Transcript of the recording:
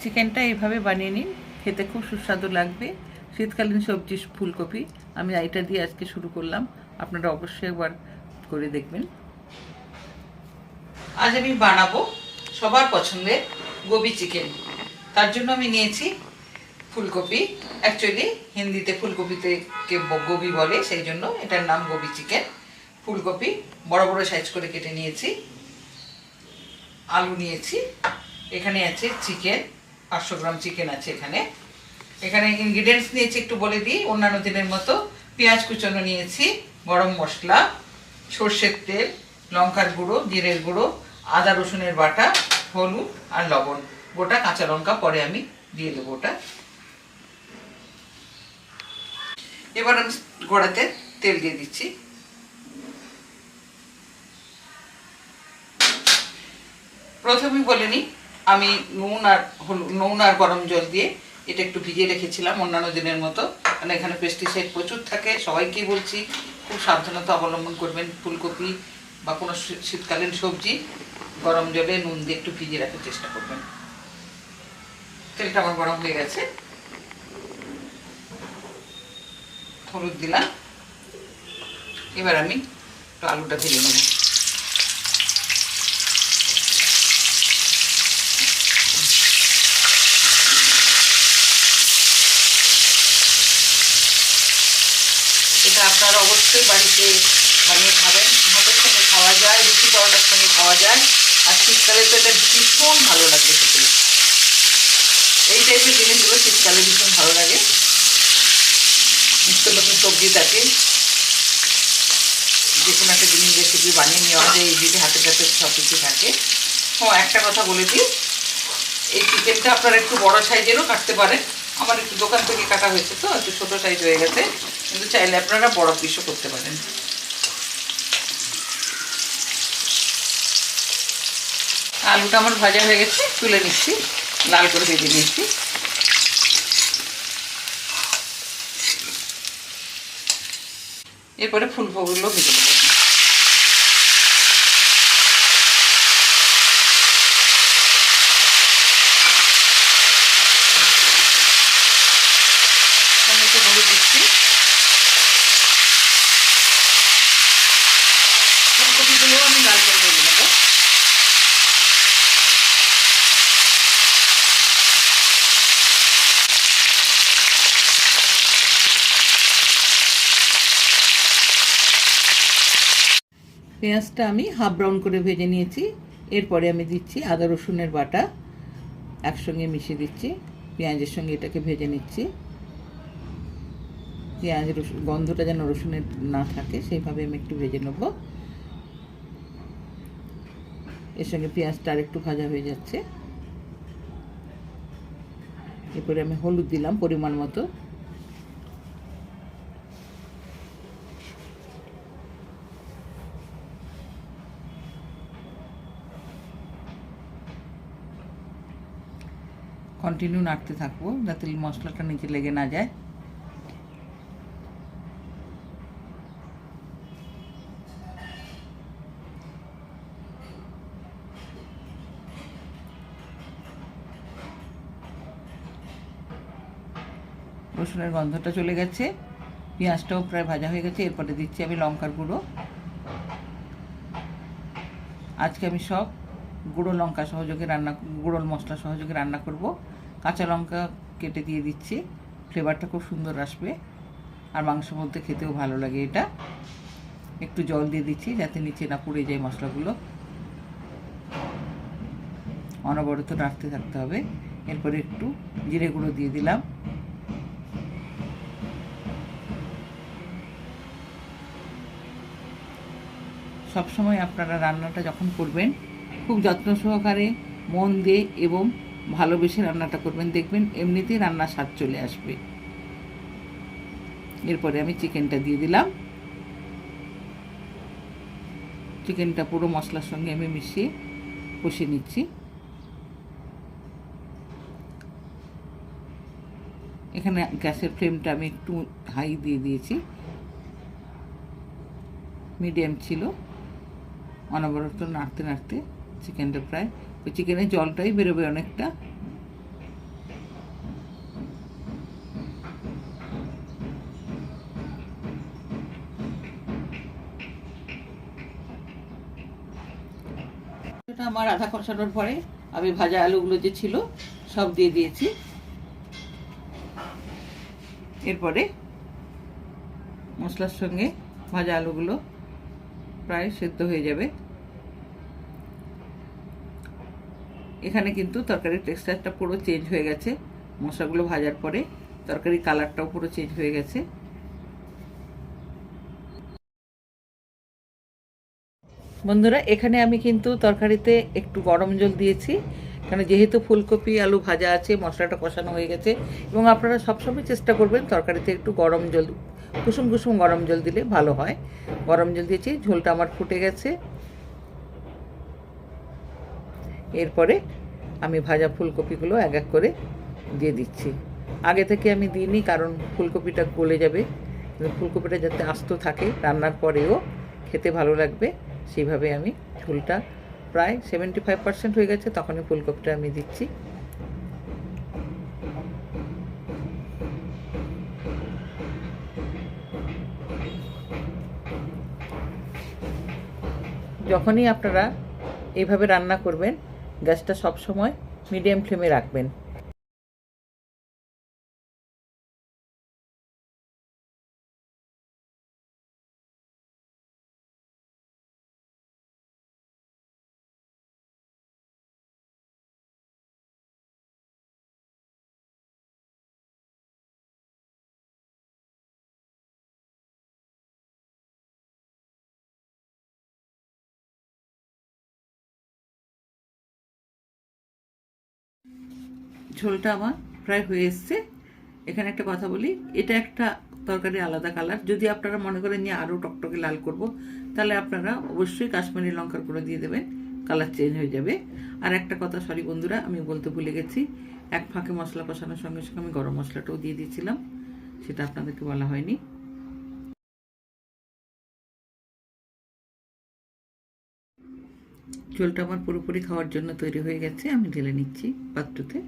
চিকেনটা এইভাবে বানিয়ে নিন, খেতে খুব সুস্বাদু লাগবে। শীতকালীন সবজি ফুলকপি, আমি এটা দিয়ে আজকে শুরু করলাম। আপনারা অবশ্যই একবার করে দেখবেন। আজ আমি বানাবো সবার পছন্দের গোবি চিকেন। তার জন্য আমি নিয়েছি ফুলকপি। অ্যাকচুয়ালি হিন্দিতে ফুলকপিতে গোবি বলে, সেই জন্য এটার নাম গোবি চিকেন। ফুলকপি বড় বড় সাইজ করে কেটে নিয়েছি। আলু নিয়েছি। এখানে আছে চিকেন, 500 গ্রাম চিকেন আছে এখানে। এখানে ইনগ্রিডিয়েন্টস নিয়েছি একটু বলে দিই, অন্যান্য দিনের মতো। পেঁয়াজ কুচনো নিয়েছি, গরম মশলা, সর্ষের তেল, লঙ্কার গুঁড়ো, জিরের গুঁড়ো, আদা রসুনের বাটা, হলুদ আর লবণ, গোটা কাঁচা লঙ্কা পরে আমি দিয়ে দেবো ওটা। এবার আমি কড়াতে তেল দিয়ে দিচ্ছি। প্রথমেই বলে নিই, আমি নুন আর গরম জল দিয়ে এটা একটু ভিজিয়ে রেখেছিলাম অন্যান্য দিনের মতো। কারণ এখানে পেস্টিসাইড প্রচুর থাকে। সবাইকেই বলছি খুব সাবধানতা অবলম্বন করবেন। ফুলকপি বা কোনো শীতকালীন সবজি গরম জলে নুন দিয়ে একটু ভিজিয়ে রাখার চেষ্টা করবেন। তেলটা আমার গরম হয়ে গেছে, হলুদ দিলাম। এবার আমি একটু আলুটা ভেজে নেব। এটা আপনারা অবশ্যই বাড়িতে বানিয়ে খাবেন। ভাতের সঙ্গে খাওয়া যায়, রুটি পরোটার সঙ্গে খাওয়া যায়। আর শীতকালে তো এটা ভীষণ ভালো লাগবে খেতে। এই টাইপের জিনিসগুলো শীতকালে ভীষণ ভালো লাগে। নিত্য নতুন সবজি থাকে, যে কোনো একটা জিনিস রেসিপি বানিয়ে নেওয়া যায়, এই দিকে হাতে কাছে সব কিছু থাকে। একটা কথা বলে দিই, এই চিকেনটা আপনারা একটু বড় সাইজেরও কাটতে পারেন। আমার একটু দোকান থেকে কাটা হয়েছে তো একটু ছোটো সাইজ হয়ে গেছে, কিন্তু চাইলে আপনারা বড় পিসও করতে পারেন। আলুটা আমার ভাজা হয়ে গেছে, তুলে নিচ্ছি, লাল করে ভেজে নিচ্ছি। এরপরে ফুলকপিগুলো ভেজে নেব। টমেটো হলুদ দিচ্ছি। ফুলকপিগুলো আমি লাল করে ভেজে নেব। পেঁয়াজটা আমি হাফ ব্রাউন করে ভেজে নিয়েছি। এরপরে আমি দিচ্ছি আদা রসুনের বাটা, একসঙ্গে মিশিয়ে দিচ্ছি। পেঁয়াজের সঙ্গে এটাকে ভেজে নিচ্ছি। পেঁয়াজ রসুন গন্ধটা যেন রসুনের না থাকে সেইভাবে আমি একটু ভেজে নেব। এর সঙ্গে পেঁয়াজটা আর একটু ভাজা হয়ে যাচ্ছে। এরপরে আমি হলুদ দিলাম পরিমাণ মতো। কন্টিনিউ নাড়তে থাকবো যাতে মশলাটা নিচে লেগে না যায়। রসুনের গন্ধটা চলে গেছে, পেঁয়াজটাও প্রায় ভাজা হয়ে গেছে। এরপরে দিচ্ছি আমি লঙ্কার গুঁড়ো। আজকে আমি সব গুঁড়ো লঙ্কা সহযোগে গুঁড়ো মশলা সহযোগে রান্না করব। কাঁচা লঙ্কা কেটে দিয়ে দিচ্ছি, ফ্লেভারটা খুব সুন্দর আসবে আর মাংসের মধ্যে খেতেও ভালো লাগে এটা। একটু জল দিয়ে দিচ্ছি যাতে নিচে না পুড়ে যায় মশলাগুলো। অনবরত নাড়তে থাকতে হবে। এরপরে একটু জিরে গুঁড়ো দিয়ে দিলাম। সবসময় আপনারা রান্নাটা যখন করবেন খুব যত্ন সহকারে, মন দিয়ে এবং ভালোবেসে রান্নাটা করবেন, দেখবেন এমনিতেই রান্নার স্বাদ চলে আসবে। এরপরে আমি চিকেনটা দিয়ে দিলাম। চিকেনটা পুরো মশলার সঙ্গে আমি মিশিয়ে কষে নিচ্ছি। এখানে গ্যাসের ফ্লেমটা আমি একটু হাই দিয়ে দিয়েছি, মিডিয়াম ছিল। অনবরত নাড়তে নাড়তে চিকেনটা প্রায়, ওই চিকেনের জলটাই বেরোবে অনেকটা। এটা আমার আধা কষানোর পরে আমি ভাজা আলুগুলো যে ছিল সব দিয়ে দিয়েছি। এরপরে মশলার সঙ্গে ভাজা আলুগুলো প্রায় সেদ্ধ হয়ে যাবে। এখানে কিন্তু তরকারির টেক্সচারটা পুরো চেঞ্জ হয়ে গেছে। মশলাগুলো ভাজার পরে তরকারির কালারটাও পুরো চেঞ্জ হয়ে গেছে। বন্ধুরা, এখানে আমি কিন্তু তরকারিতে একটু গরম জল দিয়েছি, কারণ যেহেতু ফুলকপি আলু ভাজা আছে, মশলাটা কষানো হয়ে গেছে। এবং আপনারা সবসময় চেষ্টা করবেন তরকারিতে একটু গরম জল, কুসুম কুসুম গরম জল দিলে ভালো হয়। গরম জল দিয়েছি, ঝোলটা আমার ফুটে গেছে। এরপরে আমি ভাজা ফুলকপিগুলো এক এক করে দিয়ে দিচ্ছি। আগে থেকে আমি দিইনি, কারণ ফুলকপিটা গলে যাবে। ফুলকপিটা যাতে আস্ত থাকে, রান্নার পরেও খেতে ভালো লাগবে, সেইভাবে আমি ঝোলটা প্রায় 75% হয়ে গেছে, তখনই ফুলকপিটা আমি দিচ্ছি। যখনই আপনারা এইভাবে রান্না করবেন, গ্যাসটা সবসময় মিডিয়াম ফ্লেমে রাখবেন। ঝোলটা আমার প্রায় হয়ে এসছে। এখানে একটা কথা বলি, এটা একটা তরকারি আলাদা কালার। যদি আপনারা মনে করেন যে আরও টকটকে লাল করব, তাহলে আপনারা অবশ্যই কাশ্মীরি লঙ্কার গুঁড়ো দিয়ে দেবেন, কালার চেঞ্জ হয়ে যাবে। আর একটা কথা, সরি বন্ধুরা, আমি বলতে ভুলে গেছি, এক ফাঁকে মশলা কষানোর সঙ্গে সঙ্গে আমি গরম মশলাটাও দিয়ে দিয়েছিলাম, সেটা আপনাদেরকে বলা হয়নি। ঝোলটা আমার পুরোপুরি খাওয়ার জন্য তৈরি হয়ে গেছে, আমি ঢেলে নিচ্ছি পাত্রতে।